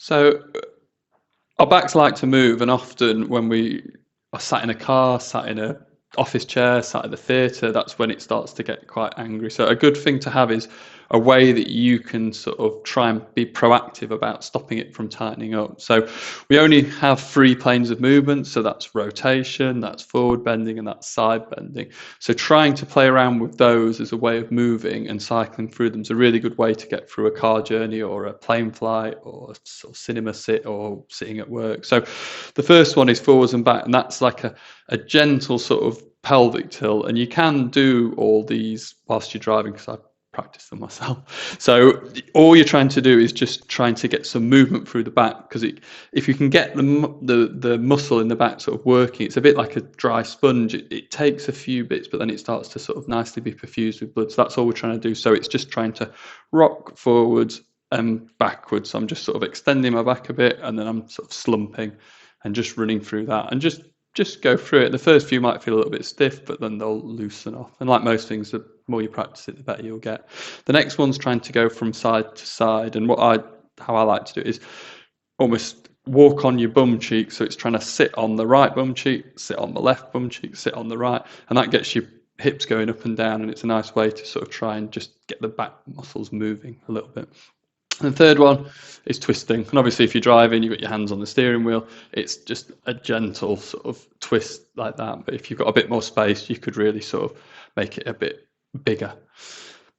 So our backs like to move, and often when we are sat in a car, sat in a office chair, sat at the theatre, that's when it starts to get quite angry. So a good thing to have is a way that you can sort of try and be proactive about stopping it from tightening up. So we only have three planes of movement, so that's rotation, that's forward bending, and that's side bending. So trying to play around with those as a way of moving and cycling through them is a really good way to get through a car journey or a plane flight or a sort of cinema sit or sitting at work. So the first one is forwards and back, and that's like a gentle sort of pelvic tilt, and you can do all these whilst you're driving because I practice them myself. So all you're trying to do is just trying to get some movement through the back, because if you can get the muscle in the back sort of working, it's a bit like a dry sponge. It takes a few bits, but then it starts to sort of nicely be perfused with blood. So that's all we're trying to do. So it's just trying to rock forwards and backwards. So I'm just sort of extending my back a bit, and then I'm sort of slumping and just running through that, and just go through it. The first few might feel a little bit stiff, but then they'll loosen off. And like most things, the more you practice it, the better you'll get. The next one's trying to go from side to side. And how I like to do it is almost walk on your bum cheek. So it's trying to sit on the right bum cheek, sit on the left bum cheek, sit on the right. And that gets your hips going up and down. And it's a nice way to sort of try and just get the back muscles moving a little bit. And the third one is twisting. And obviously, if you're driving, you've got your hands on the steering wheel. It's just a gentle sort of twist like that. But if you've got a bit more space, you could really sort of make it a bit bigger.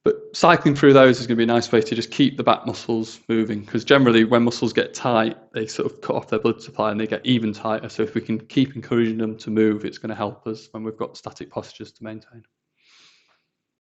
But cycling through those is going to be a nice way to just keep the back muscles moving, because generally when muscles get tight, they sort of cut off their blood supply and they get even tighter. So if we can keep encouraging them to move, it's going to help us when we've got static postures to maintain.